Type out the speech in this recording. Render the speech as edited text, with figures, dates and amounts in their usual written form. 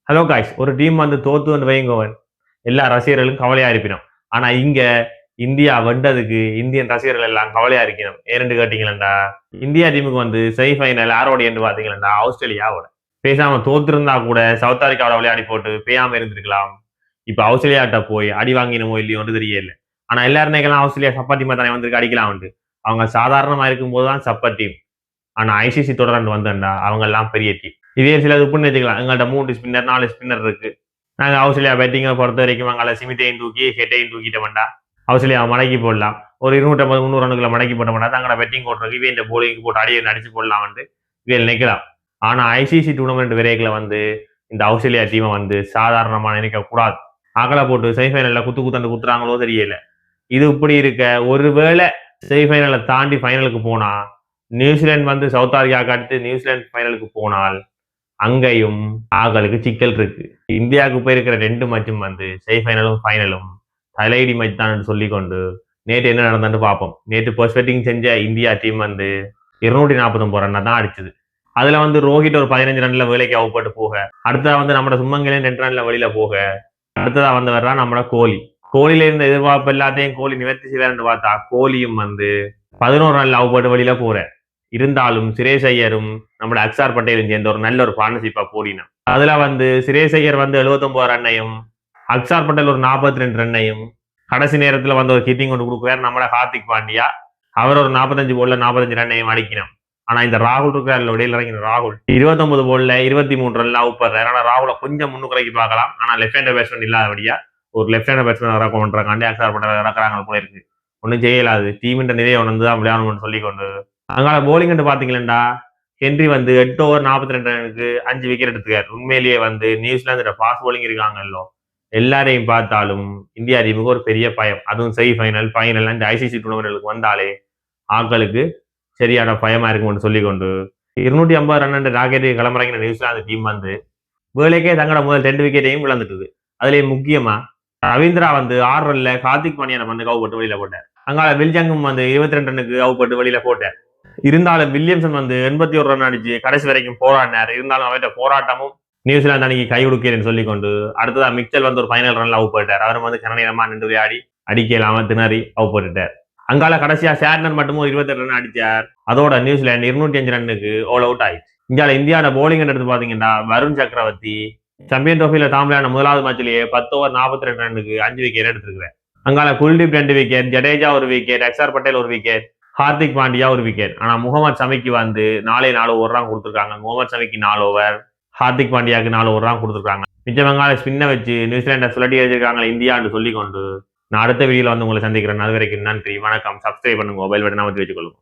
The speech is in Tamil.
ஹலோ காய்ஸ், ஒரு டீம் வந்து தோத்துன்னு வைங்கோவன் எல்லா ரசிகர்களும் கவலையா இருப்பினோம். ஆனா இங்க இந்தியா வென்றதுக்கு இந்தியன் ரசிகர்கள் எல்லாம் கவலையா இருக்கணும். ஏன்னு கேட்டீங்களா, இந்தியா டீமுக்கு வந்து செமிஃபைனல் யாரோட என்று பாத்தீங்களா, ஆஸ்திரேலியாவோட. பேசாம தோத்திருந்தா கூட சவுத் ஆப்பிரிக்காவோட விளையாடி போட்டு பேயாம இருந்திருக்கலாம். இப்ப ஆஸ்திரேலியாட்ட போய் அடி வாங்கினமோ இல்லையோன்னு தெரியல. ஆனா எல்லாரும் நினைக்கலாம் ஆஸ்திரேலியா சப்பா டீமா தானே வந்திருக்கு அடிக்கலாம். அவங்க சாதாரணமா இருக்கும் போதுதான் சப்பா டீம். ஆனா ஐசிசி தொடர்ந்து வந்தா அவங்க எல்லாம் பெரிய டீம். இதே சில உப்புன்னு வச்சுக்கலாம். எங்கள்கிட்ட 3 ஸ்பின்னர் 4 ஸ்பின்னர் இருக்கு. நாங்க ஆஸ்திரேலியா பேட்டிங்கை பொறுத்த வரைக்கும் அங்கே சிமித்தையும் தூக்கி ஹெட்டையும் தூக்கிட்டோம்டா ஆஸ்திரேலியா மடக்கி போடலாம். ஒரு 250 300 ரன்னுக்குள்ள மடக்கி போட்டோம்னா தங்களோட பேட்டிங் போட்டுருக்கு இவன் இந்த போலிங் போட்டு அடியை அடிச்சு போடலாம் வந்து இவன் நினைக்கலாம். ஆனா ஐசிசி டூர்னமெண்ட் விரைகளை வந்து இந்த ஆஸ்திரேலியா டீமை வந்து சாதாரணமா நினைக்க கூடாது. அகலை போட்டு செமிஃபைனல்ல குத்து குத்துறாங்களோ தெரியல. இது இப்படி இருக்க, ஒருவேளை செமிஃபைனலை தாண்டி ஃபைனலுக்கு போனா நியூசிலாந்து வந்து சவுத் ஆப்பிரிக்கா அடுத்து நியூசிலாந்து ஃபைனலுக்கு போனால் அங்கேயும் ஆகளுக்கு சிக்கல் இருக்கு. இந்தியாவுக்கு போயிருக்கிற 2 மேட்சும் வந்து செமிஃபைனலும் ஃபைனலும் தலையடி மேட்ச் தான் சொல்லிக்கொண்டு நேற்று என்ன நடந்ததுன்னு பார்ப்போம். நேற்று ஃபர்ஸ்ட் பேட்டிங் செஞ்ச இந்தியா டீம் வந்து 249 ரன் தான் அடிச்சது. அதுல வந்து ரோஹித் ஒரு 15 ரன்ல வேலைக்கு அவுப்பட்டு போக, அடுத்ததா வந்து நம்ம சுமங்கலன் 2 ரன்ல வெளியில போக, அடுத்ததா வந்து வர்றா நம்ம கோலி. கோலியில இருந்த எதிர்பார்ப்பு எல்லாத்தையும் கோலி நிவர்த்தி செய்வார்னு பார்த்தா கோலியும் வந்து 11 ரன்ல அவுப்பட்டு வெளியில போற. இருந்தாலும் சுரேஷ் ஐயரும் நம்ம அக்ஷார் பட்டேலும் சேர்ந்த ஒரு நல்ல ஒரு பார்ட்னர்ஷிப்பா போடினா. அதுல வந்து சுரேஷ் ஐயர் வந்து 79 ரன்னையும் அக்ஷார் பட்டேல் ஒரு 42 ரன்னையும் கடைசி நேரத்துல வந்து ஒரு ஹிட்டிங் கொண்டு கொடுக்குறாரு நம்மள ஹார்திக் பாண்டியா. அவர் ஒரு 45 போல்ல 45 ரன்னையும் அடிக்கணும். ஆனா இந்த ராகுல் இருக்கிற இடையில இறங்கின ராகுல் 29 போல்ல 23 ரன்ல அவுட் பண்றாரு. ஆனா ராகுல கொஞ்சம் முன்னுக்குறைக்கு பார்க்கலாம். ஆனா லெஃப்ட் ஹேண்டர் பேட்ஸ்மேன் இல்லாதபடியா ஒரு லெஃப்ட் ஹேண்டர் பேட்ஸ்மேன் இறக்கம் பண்றாங்க. அக்ஷார் பட்டேல் இறக்குறாங்க போல இருக்கு. ஒன்றும் செய்யலாது. டீமின் நிறைய உணர்ந்து தான் விளையாடணும்னு சொல்லிக்கொண்டு அங்கால போலிங் பாத்தீங்களா, ஹென்றி வந்து 8 ஓவர் 42 ரனுக்கு 5 விக்கெட் எடுத்துக்காரு. உண்மையிலேயே வந்து நியூசிலாந்து ஃபாஸ்ட் போலிங் இருக்காங்கல்லோ, எல்லாரையும் பார்த்தாலும் இந்தியா டீமுக்கு ஒரு பெரிய பயம். அதுவும் செமிஃபைனல் ஃபைனல் இந்த ஐசிசி டூர்னமெண்ட்களுக்கு வந்தாலே ஆட்களுக்கு சரியான பயமா இருக்கும்னு சொல்லிக்கொண்டு 250 ரன் ராக்கெட் கிளம்புறாங்க நியூசிலாந்து டீம் வந்து வேலைக்கே தங்களோட முதல் 2 விக்கெட்டையும் விளந்துட்டுது. அதுலயும் முக்கியமா ரவீந்திரா வந்து 6 ரன்ல கார்த்திக் பாண்டியனை வந்து கவுப்பட்டு வெளியில போட்டார். அங்கால வில்ஜங்கும் வந்து 22 ரன்னுக்கு அவுப்பட்டு வெளியில போட்டார். இருந்தாலும் வில்லியம்சன் வந்து 81 ரன் அடிச்சு கடைசி வரைக்கும் போராடினார். இருந்தாலும் அவர்கிட்ட போராட்டமும் நியூசிலாந்து அன்னைக்கு கை கொடுக்கிறேன்னு சொல்லிக்கொண்டு அடுத்ததா மிச்சல் வந்து ஒரு ஃபைனல் ரன்ல அவுட் போயிட்டார். அவர் வந்து கனநேரமா நின்று விளையாடி அடிக்கலாம திணறி அவுட் போட்டுட்டார். அங்கால கடைசியா ஷேர்னர் மட்டும் 28 ரன் அடிச்சார். அதோட நியூசிலாந்து 205 ரன்னுக்கு ஆல் அவுட் ஆயிடுச்சு. இந்தியாவோட போலிங் எடுத்து பாத்தீங்கன்னா வருண் சக்கரவர்த்தி சாம்பியன் ட்ரோஃபியில தாம் விளையாட முதலாவது மேட்ச்லயே 10 ஓவர் 42 ரன்னுக்கு 5 விக்கெட் எடுத்திருக்கிறார். அங்கால Kuldeep 2 wicket, Jadeja 1 wicket, Axar Patel 1 wicket, Hardik Pandya 1 wicket. ஆனா முகமது ஷமிக்கு வந்து 4 ஓவர் தான் கொடுத்துருக்காங்க. முகமது ஷமிக்கு 4 ஓவர், ஹார்திக் பாண்டியாவுக்கு 4 ஓவர் தான் கொடுத்துருக்காங்க. மிச்ச வங்காள ஸ்பின்னை வச்சு நியூசிலாண்டை சுழட்டி வச்சிருக்காங்க இந்தியான்னு சொல்லிக்கொண்டு நான் அடுத்த வீடியோல வந்து உங்களை சந்திக்கிறேன். அது வரைக்கும் நன்றி, வணக்கம். சப்ஸ்கிரைப் பண்ணுங்க, மொபைல் பட்டனை அமைத்து வச்சுக்கொள்ளுங்க.